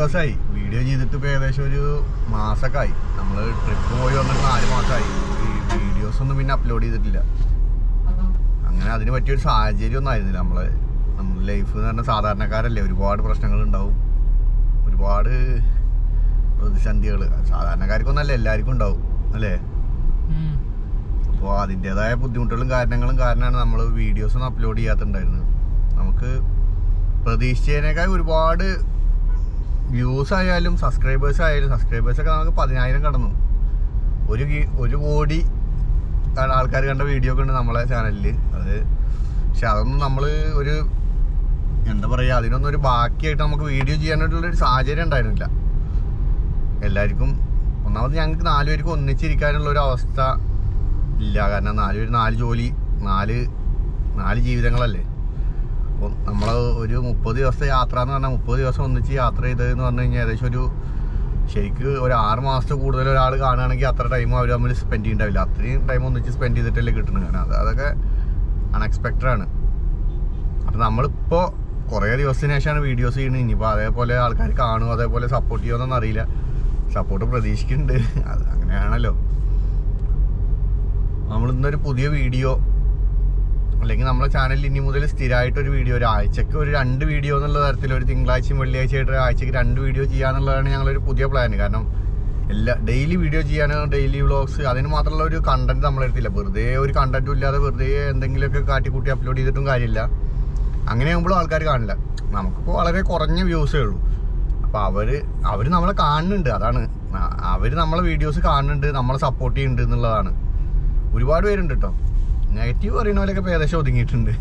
ദിവസമായി വീഡിയോ ചെയ്തിട്ട് ഇപ്പോൾ ഏകദേശം ഒരു മാസമൊക്കെ ആയി. നമ്മൾ ട്രിപ്പ് പോയി വന്നിട്ട് 4 മാസമായി. ഈ വീഡിയോസൊന്നും പിന്നെ അപ്ലോഡ് ചെയ്തിട്ടില്ല. അങ്ങനെ അതിന് പറ്റിയൊരു സാഹചര്യമൊന്നും ആയിരുന്നില്ല. നമ്മുടെ ലൈഫ് എന്ന് പറഞ്ഞാൽ സാധാരണക്കാരല്ലേ, ഒരുപാട് പ്രശ്നങ്ങളുണ്ടാവും, ഒരുപാട് പ്രതിസന്ധികൾ. സാധാരണക്കാർക്കൊന്നല്ല, എല്ലാവർക്കും ഉണ്ടാവും അല്ലേ. അപ്പോൾ അതിൻ്റേതായ ബുദ്ധിമുട്ടുകളും കാരണമാണ് നമ്മൾ വീഡിയോസൊന്നും അപ്ലോഡ് ചെയ്യാത്തുണ്ടായിരുന്നത്. നമുക്ക് പ്രതീക്ഷിച്ചതിനേക്കാൾ ഒരുപാട് വ്യൂസ് ആയാലും സബ്സ്ക്രൈബേഴ്സൊക്കെ നമുക്ക് 10,000 കടന്നു. 1 കോടി ആൾക്കാർ കണ്ട വീഡിയോ ഒക്കെ ഉണ്ട് നമ്മളെ ചാനലിൽ. പക്ഷെ അതൊന്നും നമ്മൾ ഒരു എന്താ പറയുക, അതിനൊന്നും ഒരു ബാക്കിയായിട്ട് നമുക്ക് വീഡിയോ ചെയ്യാനായിട്ടുള്ളൊരു സാഹചര്യം ഉണ്ടായിരുന്നില്ല. എല്ലാവർക്കും ഒന്നാമത് ഞങ്ങൾക്ക് 4 പേർക്ക് ഒന്നിച്ചിരിക്കാനുള്ളൊരു അവസ്ഥ ഇല്ല. കാരണം 4 പേര് 4 ജോലി, 4 ജീവിതങ്ങളല്ലേ. അപ്പോൾ നമ്മൾ ഒരു 30 ദിവസത്തെ യാത്ര എന്ന് പറഞ്ഞാൽ 30 ദിവസം ഒന്നിച്ച് യാത്ര ചെയ്തതെന്ന് പറഞ്ഞു കഴിഞ്ഞാൽ ഏകദേശം ശരിക്ക് ഒരു 6 മാസത്തെ കൂടുതൽ ഒരാൾ കാണുകയാണെങ്കിൽ അത്ര ടൈം അവർ തമ്മിൽ സ്പെൻഡ് ചെയ്യുന്നുണ്ടാവില്ല. അത്രയും ടൈം ഒന്നിച്ച് സ്പെൻഡ് ചെയ്തിട്ടല്ലേ കിട്ടുന്നത്. കാരണം അതൊക്കെ അൺഎക്സ്പെക്റ്റഡ് ആണ്. അപ്പം നമ്മളിപ്പോൾ കുറേ ദിവസത്തിന് ശേഷമാണ് വീഡിയോസ് ചെയ്യുന്നത്. ഇനിയിപ്പോൾ അതേപോലെ ആൾക്കാർ കാണുമോ, അതേപോലെ സപ്പോർട്ട് ചെയ്യുമെന്നൊന്നും അറിയില്ല. സപ്പോർട്ട് പ്രതീക്ഷിക്കുന്നുണ്ട്. അത് അങ്ങനെയാണല്ലോ. നമ്മളിന്നൊരു പുതിയ വീഡിയോ, അല്ലെങ്കിൽ നമ്മുടെ ചാനലിൽ ഇനി മുതൽ സ്ഥിരമായിട്ടൊരു വീഡിയോ, ഒരാഴ്ചക്ക് ഒരു 2 വീഡിയോ എന്നുള്ള തരത്തിൽ, ഒരു തിങ്കളാഴ്ചയും വെള്ളിയാഴ്ചയായിട്ട് ആഴ്ചക്ക് 2 വീഡിയോ ചെയ്യാന്നുള്ളതാണ് ഞങ്ങളൊരു പുതിയ പ്ലാൻ. കാരണം ഡെയിലി വീഡിയോ ചെയ്യാൻ, ഡെയിലി വ്ളോഗ്സ്, അതിന് മാത്രമുള്ള ഒരു കണ്ടന്റ് നമ്മളെടുത്തില്ല. വെറുതെ ഒരു കണ്ടന്റും ഇല്ലാതെ വെറുതെ എന്തെങ്കിലുമൊക്കെ കാട്ടിക്കൂട്ടി അപ്ലോഡ് ചെയ്തിട്ടും കാര്യമില്ല. അങ്ങനെയാകുമ്പോഴും ആൾക്കാർ കാണില്ല. നമുക്കിപ്പോൾ വളരെ കുറഞ്ഞ വ്യൂസേ ഉള്ളൂ. അപ്പോൾ അവർ നമ്മളെ കാണുന്നുണ്ട്. അതാണ്, അവർ നമ്മളെ വീഡിയോസ് കാണുന്നുണ്ട്, നമ്മളെ സപ്പോർട്ട് ചെയ്യുന്നുണ്ട് എന്നുള്ളതാണ്. ഒരുപാട് പേരുണ്ട് കേട്ടോ. നെഗറ്റീവ് പറയുന്ന പോലെയൊക്കെ ഇപ്പോൾ ഏകദേശം ഒതുങ്ങിയിട്ടുണ്ട്.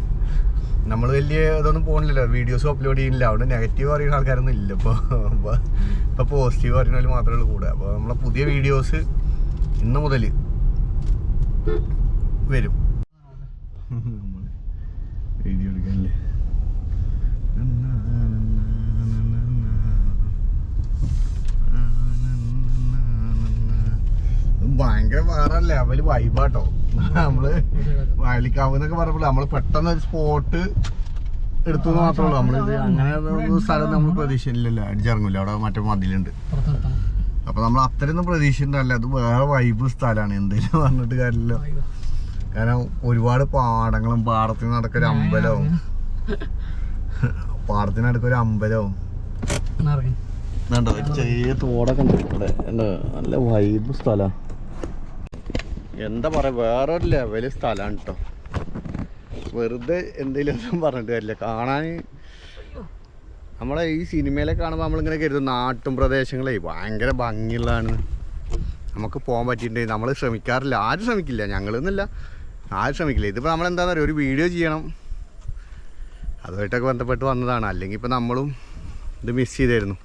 നമ്മൾ വലിയ ഇതൊന്നും പോകുന്നില്ലല്ലോ, വീഡിയോസും അപ്ലോഡ് ചെയ്യുന്നില്ല. അതുകൊണ്ട് നെഗറ്റീവ് പറയുന്ന ആൾക്കാരൊന്നും ഇല്ല. ഇപ്പോൾ പോസിറ്റീവ് പറയുന്ന പോലെ മാത്രമേ ഉള്ളൂ കൂടെ. അപ്പോൾ നമ്മളെ പുതിയ വീഡിയോസ് ഇന്ന് മുതൽ വരും. വീഡിയോ എടുക്കാനല്ലേ ഭയങ്കര വേറെ ലെവല് വൈബാട്ടോ. നമ്മള് വയലിക്കാവെന്നൊക്കെ പറഞ്ഞപ്പോൾ നമ്മൾ പെട്ടെന്ന് ഒരു സ്പോട്ട് എടുത്തു മാത്രമേ ഉള്ളൂ. നമ്മളിത് അങ്ങനെ ഒരു സ്ഥലം നമ്മൾ പ്രതീക്ഷിച്ചില്ലല്ലോ. അടിച്ചിറങ്ങില്ല, അവിടെ മറ്റേ മതിലുണ്ട്. അപ്പൊ നമ്മൾ അത്രയൊന്നും പ്രതീക്ഷിച്ചിട്ടല്ല. അത് വേറെ വൈബ് സ്ഥലമാണ്. എന്തെങ്കിലും പറഞ്ഞിട്ട് കാര്യമില്ല. കാരണം ഒരുപാട് പാടങ്ങളും, പാടത്തിന് നടക്കൊരു അമ്പലവും, പാടത്തിനടുക്കൊരു അമ്പലവും ചെറിയ തോടൊക്കെ ഉണ്ട്. നല്ല വൈബ് സ്ഥലമാണ്. എന്താ പറയുക, വേറൊരു ലെവല് സ്ഥലമാണ് കേട്ടോ. വെറുതെ എന്തെങ്കിലും പറഞ്ഞിട്ട് കാര്യമില്ല. കാണാൻ നമ്മളെ ഈ സിനിമയിലൊക്കെ കാണുമ്പോൾ നമ്മളിങ്ങനെ കരുതും നാട്ടും പ്രദേശങ്ങളെ ഭയങ്കര ഭംഗിയുള്ളതാണ്, നമുക്ക് പോകാൻ പറ്റിയിട്ടുണ്ടെങ്കിൽ നമ്മൾ ശ്രമിക്കാറില്ല. ആരും ശ്രമിക്കില്ല, ഞങ്ങളെന്നല്ല, ആരും ശ്രമിക്കില്ല. ഇതിപ്പോൾ നമ്മളെന്താണെന്ന് പറയുക, ഒരു വീഡിയോ ചെയ്യണം, അതുമായിട്ടൊക്കെ ബന്ധപ്പെട്ട് വന്നതാണ്. അല്ലെങ്കിൽ ഇപ്പോൾ നമ്മളും ഇത് മിസ് ചെയ്തായിരുന്നു.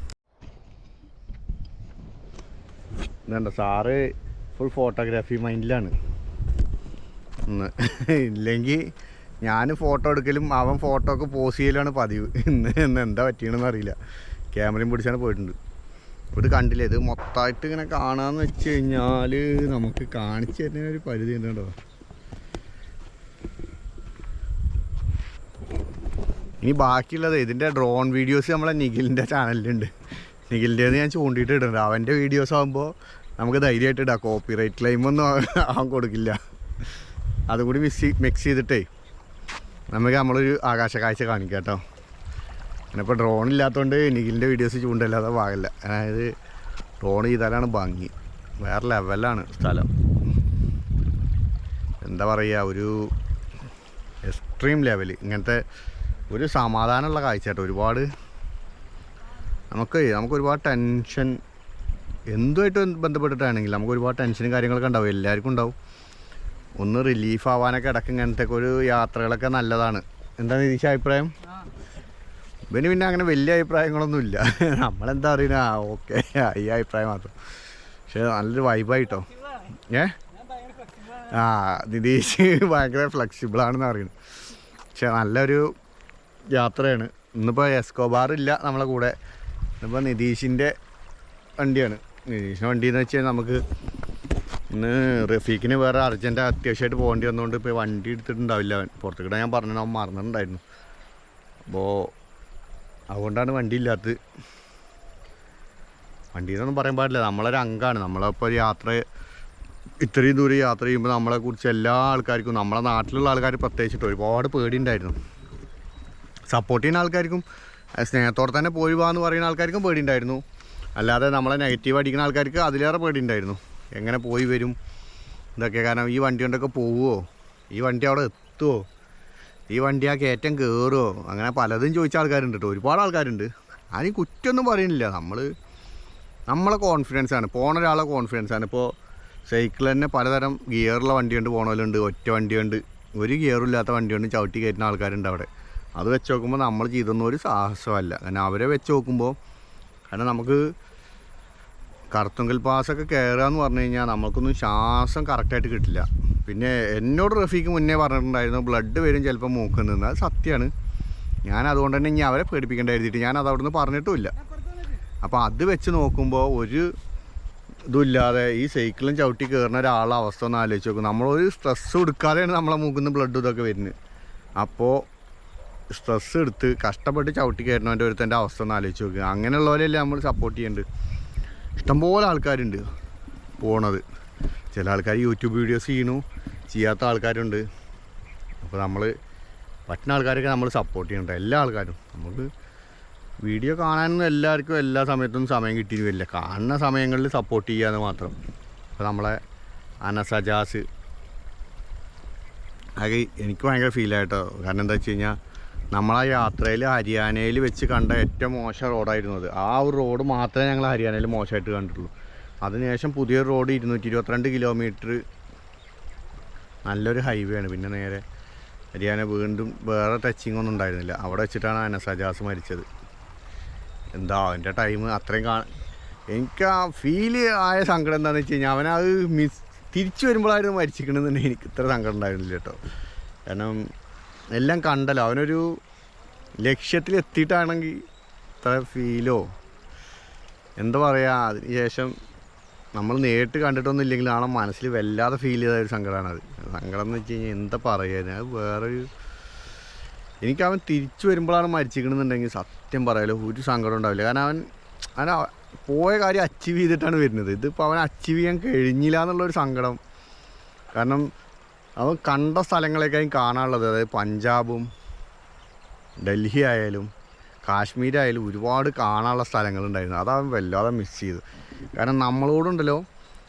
ഇതുണ്ട്, സാറ് ഫുൾ ഫോട്ടോഗ്രാഫി മൈൻഡിലാണ്. ഇല്ലെങ്കിൽ ഞാൻ ഫോട്ടോ എടുക്കലും അവൻ ഫോട്ടോ ഒക്കെ പോസ്റ്റ് ചെയ്യലാണ് പതിവ്. ഇന്ന് എന്താ പറ്റിയണമെന്ന് അറിയില്ല. ക്യാമറയും പിടിച്ചാണ് പോയിട്ടുണ്ട്. ഇത് കണ്ടില്ലേ, ഇത് മൊത്തമായിട്ട് ഇങ്ങനെ കാണാമെന്ന് വെച്ച് കഴിഞ്ഞാൽ നമുക്ക് കാണിച്ചു തരുന്നതിനൊരു പരിധി ഉണ്ടോ. ഇനി ബാക്കിയുള്ളത് ഇതിൻ്റെ ഡ്രോൺ വീഡിയോസ് നമ്മളെ നിഖിലിൻ്റെ ചാനലിലുണ്ട്. നിഖിലിൻ്റെന്ന് ഞാൻ ചൂണ്ടിയിട്ട് ഇടുന്നുണ്ട്. അവൻ്റെ വീഡിയോസ് ആകുമ്പോൾ നമുക്ക് ധൈര്യമായിട്ട് ഇടാം. കോപ്പിറൈറ്റ് ക്ലെയിമൊന്നും അവൻ കൊടുക്കില്ല. അതുകൂടി മിക്സ് ചെയ്തിട്ടേ നമുക്ക് നമ്മളൊരു ആകാശ കാഴ്ച കാണിക്കാം കേട്ടോ. ഞാനിപ്പോൾ ഡ്രോൺ ഇല്ലാത്തതുകൊണ്ട് നിഖിലിൻ്റെ വീഡിയോസ് ചൂണ്ടല്ലാതെ പാകില്ല. അതായത് ഡ്രോൺ ചെയ്താലാണ് ഭംഗി. വേറെ ലെവലാണ് സ്ഥലം. എന്താ പറയുക, ഒരു എക്സ്ട്രീം ലെവൽ. ഇങ്ങനത്തെ ഒരു സമാധാനമുള്ള കാഴ്ച കേട്ടോ. നമുക്ക് ഒരുപാട് ടെൻഷൻ, എന്തുമായിട്ട് ബന്ധപ്പെട്ടിട്ടാണെങ്കിൽ നമുക്ക് ഒരുപാട് ടെൻഷനും കാര്യങ്ങളൊക്കെ ഉണ്ടാവും, എല്ലാവർക്കും ഉണ്ടാവും. ഒന്ന് റിലീഫ് ആവാനൊക്കെ ഇടയ്ക്ക് ഇങ്ങനത്തെ ഒരു യാത്രകളൊക്കെ നല്ലതാണ്. എന്താണ് നിതീഷ് അഭിപ്രായം? ഇവന് പിന്നെ അങ്ങനെ വലിയ അഭിപ്രായങ്ങളൊന്നുമില്ല. നമ്മളെന്താ പറയുക, ഓക്കെ, ഈ അഭിപ്രായം മാത്രം. പക്ഷേ നല്ലൊരു വൈബായിട്ടോ. നിതീഷ് ഭയങ്കര ഫ്ലെക്സിബിളാണെന്ന് പറയുന്നത്. പക്ഷേ നല്ലൊരു യാത്രയാണ്. ഇന്നിപ്പോൾ എസ്കോബാർ ഇല്ല നമ്മളെ കൂടെ. ഇന്നിപ്പോൾ നിതീഷിൻ്റെ വണ്ടിയാണ്. നിതീഷിൻ്റെ വണ്ടി എന്ന് വെച്ചാൽ നമുക്ക് ഇന്ന് റഫീഖിന് വേറെ അർജൻറ്റ് അത്യാവശ്യമായിട്ട് പോകേണ്ടി വന്നുകൊണ്ട് ഇപ്പോൾ വണ്ടി എടുത്തിട്ടുണ്ടാവില്ല. പുറത്തേക്കിടെ ഞാൻ പറഞ്ഞു, അവൻ മറന്നിട്ടുണ്ടായിരുന്നു. അപ്പോൾ അതുകൊണ്ടാണ് വണ്ടി ഇല്ലാത്തത്. വണ്ടിയെന്നൊന്നും പറയാൻ പാടില്ല, നമ്മളൊരു അംഗമാണ്. നമ്മളിപ്പോൾ ഇത്രയും ദൂരം യാത്ര ചെയ്യുമ്പോൾ നമ്മളെക്കുറിച്ച് എല്ലാ ആൾക്കാർക്കും, നമ്മളെ നാട്ടിലുള്ള ആൾക്കാർ പ്രത്യേകിച്ചിട്ട് ഒരുപാട് പേടിയുണ്ടായിരുന്നു. സപ്പോർട്ട് ചെയ്യുന്ന ആൾക്കാർക്കും സ്നേഹത്തോടെ തന്നെ പോയി വാന്ന് പറയുന്ന ആൾക്കാർക്കും പേടിയുണ്ടായിരുന്നു. അല്ലാതെ നമ്മളെ നെഗറ്റീവ് അടിക്കുന്ന ആൾക്കാർക്ക് അതിലേറെ പേടിയുണ്ടായിരുന്നു. എങ്ങനെ പോയി വരും ഇതൊക്കെ. കാരണം ഈ വണ്ടി കൊണ്ടൊക്കെ പോവുമോ, ഈ വണ്ടി അവിടെ എത്തുമോ, ഈ വണ്ടി ആ കയറ്റം കയറുമോ, അങ്ങനെ പലതും ചോദിച്ച ആൾക്കാരുണ്ട് കേട്ടോ, ഒരുപാട് ആൾക്കാരുണ്ട്. അതിന് കുറ്റമൊന്നും പറയുന്നില്ല. നമ്മളെ കോൺഫിഡൻസാണ്, പോണ ഒരാളെ കോൺഫിഡൻസാണ്. ഇപ്പോൾ സൈക്കിൾ തന്നെ പലതരം ഗിയറുള്ള വണ്ടിയുണ്ട്, പോണവരുണ്ട്, ഒറ്റ വണ്ടിയുണ്ട്, ഒരു ഗിയറും ഇല്ലാത്ത വണ്ടിയുണ്ട്, ചവിട്ടി കയറ്റുന്ന ആൾക്കാരുണ്ട് അവിടെ. അത് വെച്ച് നോക്കുമ്പോൾ നമ്മൾ ചെയ്തൊന്നും ഒരു സാഹസമല്ല. കാരണം അവരെ വെച്ച് നോക്കുമ്പോൾ, കാരണം നമുക്ക് കറുത്തുങ്കൽ പാസൊക്കെ കയറുക എന്ന് പറഞ്ഞു കഴിഞ്ഞാൽ നമുക്കൊന്നും ശ്വാസം കറക്റ്റായിട്ട് കിട്ടില്ല. പിന്നെ എന്നോട് റഫീക്ക് മുന്നേ പറഞ്ഞിട്ടുണ്ടായിരുന്നു ബ്ലഡ് വരും ചിലപ്പോൾ മൂക്കിൽ നിന്ന്. അത് സത്യമാണ്. ഞാൻ അതുകൊണ്ട് തന്നെ ഇനി അവരെ പേടിപ്പിക്കേണ്ട എഴുതിയിട്ട് ഞാൻ അത് അവിടെ നിന്ന് പറഞ്ഞിട്ടുമില്ല. അപ്പോൾ അത് വെച്ച് നോക്കുമ്പോൾ ഒരു ഇതുമില്ലാതെ ഈ സൈക്കിളും ചവിട്ടി കയറുന്ന ഒരാളുടെ അവസ്ഥ ഒന്ന് ആലോചിച്ച് നോക്കും. നമ്മളൊരു സ്ട്രെസ് എടുക്കാതെയാണ് നമ്മളെ മൂക്കിൽ നിന്ന് ബ്ലഡ് ഇതൊക്കെ വരുന്നത്. അപ്പോൾ സ്ട്രെസ് എടുത്ത് കഷ്ടപ്പെട്ട് ചവിട്ടി കയറുന്നവൻ്റെ ഒരുത്തൻ്റെ അവസ്ഥ ഒന്ന് ആലോചിച്ച് നോക്കുക. അങ്ങനെയുള്ളവരെയല്ലേ നമ്മൾ സപ്പോർട്ട് ചെയ്യേണ്ടത്. ഇഷ്ടംപോലെ ആൾക്കാരുണ്ട് പോണത്. ചില ആൾക്കാർ യൂട്യൂബ് വീഡിയോസ് ചെയ്യാത്ത ആൾക്കാരുണ്ട്. അപ്പോൾ നമ്മൾ പറ്റുന്ന ആൾക്കാരൊക്കെ നമ്മൾ സപ്പോർട്ട് ചെയ്യണ്ട. എല്ലാ ആൾക്കാരും നമുക്ക് വീഡിയോ കാണാനൊന്നും എല്ലാവർക്കും എല്ലാ സമയത്തൊന്നും സമയം കിട്ടിയെന്ന് വരില്ല. കാണുന്ന സമയങ്ങളിൽ സപ്പോർട്ട് ചെയ്യാന്ന് മാത്രം. അപ്പോൾ നമ്മളെ അനസജാസ് അത് എനിക്ക് ഭയങ്കര ഫീലായിട്ടോ. കാരണം എന്താ വെച്ച് കഴിഞ്ഞാൽ നമ്മളാ യാത്രയിൽ ഹരിയാനയിൽ വെച്ച് കണ്ട ഏറ്റവും മോശം റോഡായിരുന്നു അത്. ആ ഒരു റോഡ് മാത്രമേ ഞങ്ങൾ ഹരിയാനയിൽ മോശമായിട്ട് കണ്ടിട്ടുള്ളൂ. അതിനുശേഷം പുതിയൊരു റോഡ് 222 കിലോമീറ്റർ നല്ലൊരു ഹൈവേ ആണ്. പിന്നെ നേരെ ഹരിയാന വീണ്ടും വേറെ ടച്ചിങ് ഒന്നും ഉണ്ടായിരുന്നില്ല. അവിടെ വെച്ചിട്ടാണ് അനസജാസ് മരിച്ചത്. എന്താ അവൻ്റെ ടൈം അത്രയും എനിക്ക് ആ ഫീൽ ആയ സങ്കടം എന്താണെന്ന് വെച്ച് കഴിഞ്ഞാൽ അവനത് തിരിച്ചു വരുമ്പോഴായിരുന്നു മരിച്ചിരിക്കണമെന്നുണ്ടെങ്കിൽ എനിക്ക് ഇത്ര സങ്കടം ഉണ്ടായിരുന്നില്ല കേട്ടോ. കാരണം എല്ലാം കണ്ടല്ലോ, അവനൊരു ലക്ഷ്യത്തിലെത്തിയിട്ടാണെങ്കിൽ ഇത്ര ഫീലോ എന്താ പറയുക. അതിന് ശേഷം നമ്മൾ നേരിട്ട് കണ്ടിട്ടൊന്നും ഇല്ലെങ്കിൽ ആളെ മനസ്സിൽ വല്ലാതെ ഫീൽ ചെയ്ത ഒരു സങ്കടമാണത്. സങ്കടം എന്ന് വെച്ച് കഴിഞ്ഞാൽ എന്താ പറയുക, അത് വേറൊരു എനിക്ക് അവൻ തിരിച്ചു വരുമ്പോഴാണ് മരിച്ചിരിക്കണമെന്നുണ്ടെങ്കിൽ സത്യം പറയാലോ ഒരു സങ്കടം ഉണ്ടാവില്ല. കാരണം അവൻ പോയ കാര്യം അച്ചീവ് ചെയ്തിട്ടാണ് വരുന്നത്. ഇതിപ്പോൾ അവൻ അച്ചീവ് ചെയ്യാൻ കഴിഞ്ഞില്ല എന്നുള്ളൊരു സങ്കടം. കാരണം അവൻ കണ്ട സ്ഥലങ്ങളേക്കാളും കാണാനുള്ളത്, അതായത് പഞ്ചാബും ഡൽഹി ആയാലും കാശ്മീരായാലും ഒരുപാട് കാണാനുള്ള സ്ഥലങ്ങളുണ്ടായിരുന്നു. അതവൻ വല്ലാതെ മിസ് ചെയ്തു. കാരണം നമ്മളോടുണ്ടല്ലോ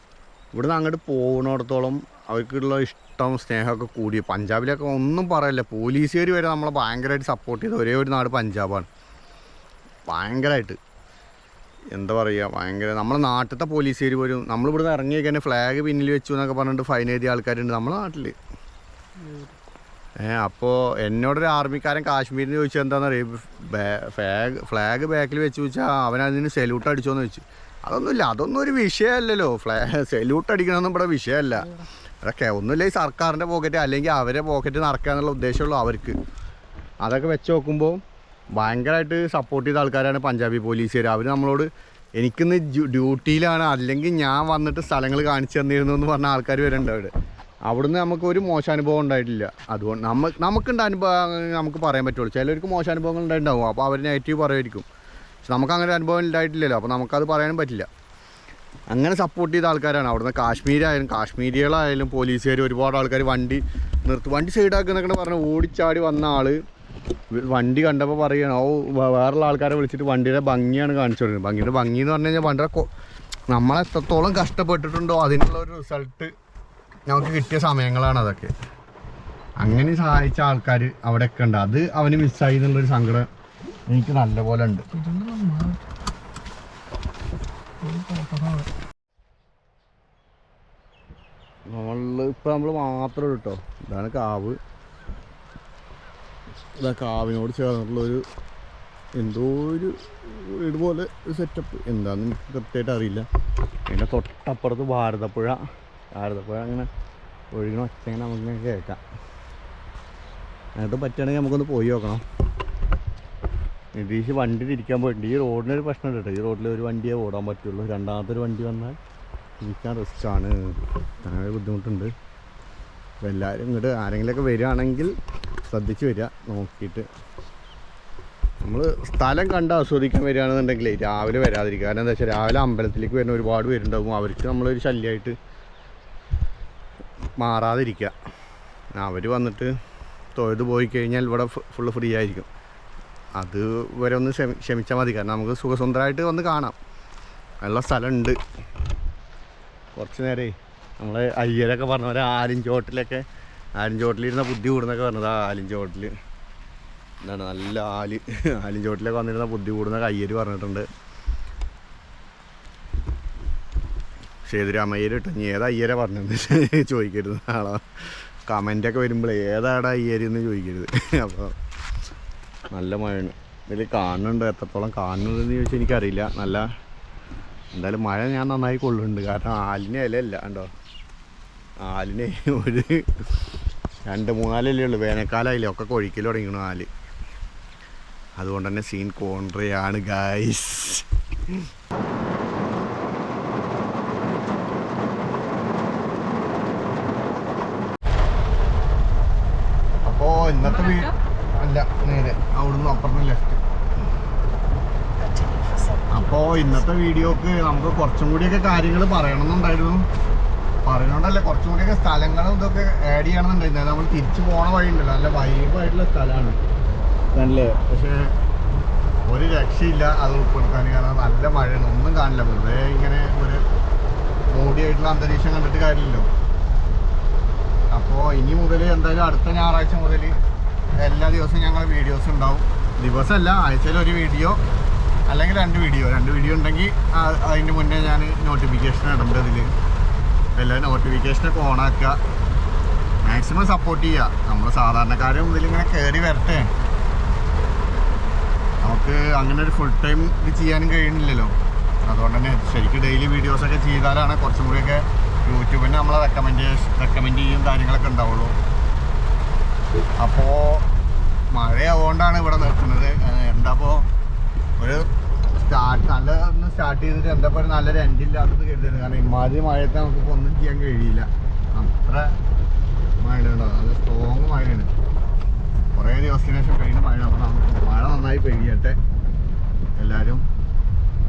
ഇവിടുന്ന് അങ്ങോട്ട് പോകുന്നിടത്തോളം അവർക്കുള്ള ഇഷ്ടം സ്നേഹമൊക്കെ കൂടി. പഞ്ചാബിലൊക്കെ ഒന്നും പറയില്ല, പോലീസുകാർ വരെ നമ്മളെ ഭയങ്കരമായിട്ട് സപ്പോർട്ട് ചെയ്ത ഒരേ ഒരു നാട് പഞ്ചാബാണ്. ഭയങ്കരമായിട്ട് എന്താ പറയുക, ഭയങ്കര നമ്മളെ നാട്ടിലത്തെ പോലീസുകാർ പോലും നമ്മളിവിടുന്ന് ഇറങ്ങി കഴിഞ്ഞാൽ ഫ്ലാഗ് പിന്നിൽ വെച്ചു എന്നൊക്കെ പറഞ്ഞിട്ട് ഫൈൻ എഴുതിയ ആൾക്കാരുണ്ട് നമ്മളെ നാട്ടിൽ. അപ്പോൾ എന്നോടൊരു ആർമിക്കാരൻ കാശ്മീരിൽ നിന്ന് ചോദിച്ചാൽ എന്താണെന്ന് അറിയാം, ഫ്ലാഗ് ബാക്കിൽ വെച്ച് ചോദിച്ചാൽ അവനതിന് സെല്യൂട്ട് അടിച്ചോന്ന് ചോദിച്ചു. അതൊന്നും ഒരു വിഷയമല്ലല്ലോ. സെല്യൂട്ട് അടിക്കണമെന്നും ഇവിടെ വിഷയമല്ല. അതൊക്കെ ഒന്നുമില്ല ഈ സർക്കാരിൻ്റെ പോക്കറ്റ് അല്ലെങ്കിൽ അവരെ പോക്കറ്റ് നടക്കുക എന്നുള്ള ഉദ്ദേശമുള്ളൂ അവർക്ക്. അതൊക്കെ വെച്ച് നോക്കുമ്പോൾ ഭയങ്കരമായിട്ട് സപ്പോർട്ട് ചെയ്ത ആൾക്കാരാണ് പഞ്ചാബി പോലീസുകാർ. അവർ നമ്മളോട് എനിക്കിന്ന് ഡ്യൂട്ടിയിലാണ്, അല്ലെങ്കിൽ ഞാൻ വന്നിട്ട് സ്ഥലങ്ങൾ കാണിച്ചു തന്നിരുന്നു എന്ന് പറഞ്ഞ ആൾക്കാർ വരുന്നുണ്ട് അവിടെ. അവിടുന്ന് നമുക്കൊരു മോശം അനുഭവം ഉണ്ടായിട്ടില്ല. അതുകൊണ്ട് നമുക്കുണ്ട അനുഭവം നമുക്ക് പറയാൻ പറ്റുള്ളൂ. ചിലർക്ക് മോശം അനുഭവങ്ങൾ ഉണ്ടായിട്ടുണ്ടാവും, അപ്പോൾ അവർ നെഗറ്റീവ് പറയുമായിരിക്കും. പക്ഷെ നമുക്കങ്ങനെ ഒരു അനുഭവം ഉണ്ടായിട്ടില്ലല്ലോ, അപ്പോൾ നമുക്കത് പറയാനും പറ്റില്ല. അങ്ങനെ സപ്പോർട്ട് ചെയ്ത ആൾക്കാരാണ് അവിടുന്ന്. കാശ്മീരികളായാലും പോലീസുകാർ ഒരുപാട് ആൾക്കാർ വണ്ടി സൈഡാക്കുന്നൊക്കെ പറഞ്ഞ് ഓടിച്ചാടി വന്ന ആൾ വണ്ടി കണ്ടപ്പോൾ പറയുകയാണ്, വേറുള്ള ആൾക്കാരെ വിളിച്ചിട്ട് വണ്ടിയുടെ ഭംഗിയാണ് കാണിച്ചു കൊടുക്കുന്നത്. വണ്ടിയുടെ ഭംഗി എന്ന് പറഞ്ഞു കഴിഞ്ഞാൽ വണ്ടിയുടെ നമ്മളെത്രത്തോളം കഷ്ടപ്പെട്ടിട്ടുണ്ടോ അതിനുള്ള ഒരു റിസൾട്ട് നമുക്ക് കിട്ടിയ സമയങ്ങളാണ് അതൊക്കെ. അങ്ങനെ സഹായിച്ച ആൾക്കാർ അവിടെയൊക്കെ ഉണ്ട്. അത് അവന് മിസ്സായി എന്നുള്ളൊരു സങ്കടം എനിക്ക് നല്ലപോലെ ഉണ്ട്. നമ്മൾ മാത്രമേ കേട്ടോ. ഇതാണ് കാവ്. ഇതാ കാവിനോട് ചേർന്നിട്ടുള്ളൊരു എന്തോ ഒരു വീട് പോലെ ഒരു സെറ്റപ്പ്. എന്താണെന്ന് എനിക്ക് കൃത്യമായിട്ട് അറിയില്ല. അതിൻ്റെ തൊട്ടപ്പുറത്ത് ഭാരതപ്പുഴ അങ്ങനെ ഒഴുകണ ഒച്ചങ്ങനെ നമുക്കിങ്ങനെ കേൾക്കാം. എന്നിട്ട് പറ്റുകയാണെങ്കിൽ നമുക്കൊന്ന് പോയി നോക്കണം. നിതീഷ് വണ്ടി തിരിക്കാൻ പോയിട്ടുണ്ട്. ഈ റോഡിനൊരു പ്രശ്നമുണ്ട് കേട്ടോ. ഈ റോഡിൽ ഒരു വണ്ടിയേ ഓടാൻ പറ്റുള്ളൂ. രണ്ടാമതൊരു വണ്ടി വന്നാൽ തിരിക്കാൻ റിസ്ക്കാണ്. അങ്ങനെ ബുദ്ധിമുട്ടുണ്ട്. അപ്പോൾ എല്ലാവരും ഇങ്ങോട്ട് ആരെങ്കിലുമൊക്കെ വരികയാണെങ്കിൽ ശ്രദ്ധിച്ച് വരിക, നോക്കിയിട്ട് നമ്മൾ സ്ഥലം കണ്ട് ആസ്വദിക്കാൻ വരികയാണെന്നുണ്ടെങ്കിലേ രാവിലെ വരാതിരിക്കുക. കാരണം എന്താ വെച്ചാൽ രാവിലെ അമ്പലത്തിലേക്ക് വരുന്ന ഒരുപാട് പേരുണ്ടാകും. അവർക്ക് നമ്മളൊരു ശല്യമായിട്ട് മാറാതിരിക്കുക. അവർ വന്നിട്ട് തൊഴുത് പോയി കഴിഞ്ഞാൽ ഇവിടെ ഫുള്ള് ഫ്രീ ആയിരിക്കും. അത് വരെ ഒന്ന് ക്ഷമിച്ചാൽ മതി. കാരണം നമുക്ക് സുഖസുന്ദരമായിട്ട് വന്ന് കാണാം. നല്ല സ്ഥലമുണ്ട്. കുറച്ച് നേരമേ നമ്മൾ അയ്യരൊക്കെ പറഞ്ഞ പോലെ ആലിഞ്ചോട്ടിലിരുന്ന ബുദ്ധി കൂടുന്നൊക്കെ പറഞ്ഞത്. ആ ആലിഞ്ചോട്ടിൽ എന്താണ് നല്ല ആലിഞ്ചോട്ടിലൊക്കെ വന്നിരുന്ന ബുദ്ധി കൂടുന്നൊക്കെ അയ്യര് പറഞ്ഞിട്ടുണ്ട്. സേതുരാമയ്യർ കിട്ടും. ഇനി ഏതാ അയ്യരെ പറഞ്ഞെന്ന് ചോദിക്കരുത്. ആളോ കമൻ്റൊക്കെ വരുമ്പോഴേ ഏതാടാ അയ്യരെന്ന് ചോദിക്കരുത്. അപ്പോൾ നല്ല മഴയാണ്. ഇതിൽ കാണുന്നുണ്ട്. എത്രത്തോളം കാണുന്നതെന്ന് ചോദിച്ചാൽ എനിക്കറിയില്ല. നല്ല എന്തായാലും മഴ ഞാൻ നന്നായി കൊള്ളുന്നുണ്ട്. കാരണം ആലിന് ഇലയല്ല കണ്ടോ. ആലിന് ഒരു 2-3 ഇലയേ ഉള്ളൂ. വേനൽക്കാലമായില്ലേ ഒക്കെ കൊഴിക്കൽ തുടങ്ങിക്കണു ആല്. അതുകൊണ്ട് തന്നെ സീൻ കോൺട്രയാണ് ഗൈസ്. അപ്പോൾ ഇന്നത്തെ അല്ല നേരെ അവിടുന്ന് അപ്പുറത്ത് ലെഫ്റ്റ്. അപ്പോൾ ഇന്നത്തെ വീഡിയോക്ക് നമുക്ക് കുറച്ചും കൂടിയൊക്കെ കാര്യങ്ങൾ പറയണമെന്നുണ്ടായിരുന്നു. പറയുന്നതുകൊണ്ടല്ല, കുറച്ചും കൂടിയൊക്കെ സ്ഥലങ്ങളും ഇതൊക്കെ ആഡ് ചെയ്യണമെന്നുണ്ടായിരുന്നു. നമ്മൾ തിരിച്ചു പോണ വഴി ഉണ്ടല്ലോ, നല്ല വൈബായിട്ടുള്ള സ്ഥലമാണ് അല്ലേ. പക്ഷേ ഒരു രക്ഷയില്ല അത് ഉൾപ്പെടുത്താൻ. കാരണം നല്ല മഴയാണ്, ഒന്നും കാണില്ല. വെറുതെ ഇങ്ങനെ ഒരു മൂടിയായിട്ടുള്ള അന്തരീക്ഷം കണ്ടിട്ട് കാര്യമില്ലല്ലോ. അപ്പോൾ ഇനി മുതൽ എന്തായാലും അടുത്ത ഞായറാഴ്ച മുതൽ എല്ലാ ദിവസവും ഞങ്ങൾ വീഡിയോസ് ഉണ്ടാവും. ദിവസമല്ല, ആഴ്ചയിൽ ഒരു വീഡിയോ അല്ലെങ്കിൽ 2 വീഡിയോ ഉണ്ടെങ്കിൽ അതിന് മുന്നേ ഞാൻ നോട്ടിഫിക്കേഷൻ ഇടേണ്ടതിൽ എല്ലാ നോട്ടിഫിക്കേഷനൊക്കെ ഓണാക്കുക. മാക്സിമം സപ്പോർട്ട് ചെയ്യുക. നമ്മൾ സാധാരണക്കാരും ഇതിലിങ്ങനെ കയറി വരട്ടെ. നമുക്ക് അങ്ങനെ ഒരു ഫുൾ ടൈം ഇത് ചെയ്യാനും കഴിയുന്നില്ലല്ലോ. അതുകൊണ്ട് തന്നെ ശരിക്കും ഡെയിലി വീഡിയോസൊക്കെ ചെയ്താലാണ് കുറച്ചും കൂടിയൊക്കെ യൂട്യൂബിന് നമ്മളെ റെക്കമെൻഡ് ചെയ്യും കാര്യങ്ങളൊക്കെ ഉണ്ടാവുള്ളൂ. അപ്പോൾ മഴയാവുകൊണ്ടാണ് ഇവിടെ നിർത്തുന്നത്. എന്താപ്പോൾ ഒരു നല്ല ഒന്ന് സ്റ്റാർട്ട് ചെയ്തിട്ട് എന്താപ്പോൾ ഒരു നല്ലൊരു എൻഡില്ലാത്തത് കരുതരുത്. കാരണം ഇമാതിരി മഴയത്ത് നമുക്കിപ്പോൾ ഒന്നും ചെയ്യാൻ കഴിയില്ല. അത്ര മഴയുണ്ടോ, നല്ല സ്ട്രോങ് മഴയാണ്. കുറേ ദിവസത്തിന് ശേഷം കഴിയുന്ന മഴയാണ്. അപ്പോൾ മഴ നന്നായി പെയ്യട്ടെ. എല്ലാവരും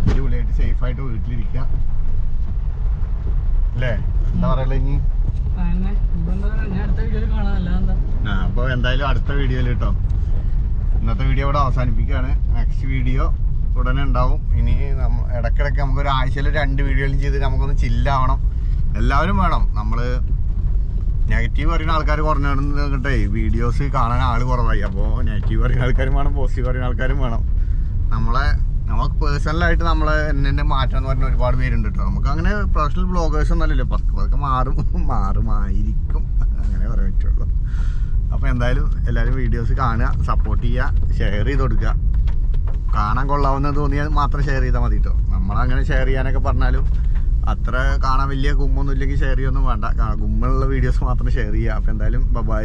അടിപൊളിയായിട്ട് സേഫായിട്ട് വീട്ടിലിരിക്കുക അല്ലേ. എന്താ പറയുക ഇനി? അപ്പോൾ എന്തായാലും അടുത്ത വീഡിയോയിൽ കേട്ടോ. ഇന്നത്തെ വീഡിയോ ഇവിടെ അവസാനിപ്പിക്കുകയാണ്. നെക്സ്റ്റ് വീഡിയോ ഉടനെ ഉണ്ടാവും. ഇനി ഇടയ്ക്കിടയ്ക്ക് നമുക്കൊരു ആഴ്ചയിൽ 2 വീഡിയോയിലും ചെയ്ത് നമുക്കൊന്ന് ചില്ലാവണം. എല്ലാവരും വേണം. നമ്മൾ നെഗറ്റീവ് പറയുന്ന ആൾക്കാർ കുറഞ്ഞിട്ടേ വീഡിയോസ് കാണാൻ ആൾ കുറവായി. അപ്പോൾ നെഗറ്റീവ് പറയുന്ന ആൾക്കാരും വേണം, പോസിറ്റീവ് പറയുന്ന ആൾക്കാരും വേണം. നമുക്ക് പേഴ്സണലായിട്ട് എന്നെ മാറ്റം എന്ന് പറഞ്ഞ ഒരുപാട് പേരുണ്ട് കേട്ടോ. നമുക്ക് അങ്ങനെ പ്രൊഫഷണൽ ബ്ലോഗേഴ്സ് ഒന്നല്ലല്ലോ. പതുക്കെ മാറുമായിരിക്കും, അങ്ങനെ പറയാൻ പറ്റുള്ളൂ. അപ്പോൾ എന്തായാലും എല്ലാവരും വീഡിയോസ് കാണുക, സപ്പോർട്ട് ചെയ്യുക, ഷെയർ ചെയ്ത് കൊടുക്കുക. കാണാൻ കൊള്ളാവുന്നത് തോന്നിയാൽ മാത്രം ഷെയർ ചെയ്താൽ മതി കേട്ടോ. നമ്മളങ്ങനെ ഷെയർ ചെയ്യാനൊക്കെ പറഞ്ഞാലും അത്ര കാണാൻ വലിയ ഗുമ്മൊന്നും ഇല്ലെങ്കിൽ ഷെയർ ചെയ്യൊന്നും വേണ്ട. ഗുമ്മുള്ള വീഡിയോസ് മാത്രം ഷെയർ ചെയ്യുക. അപ്പോൾ എന്തായാലും ബൈ.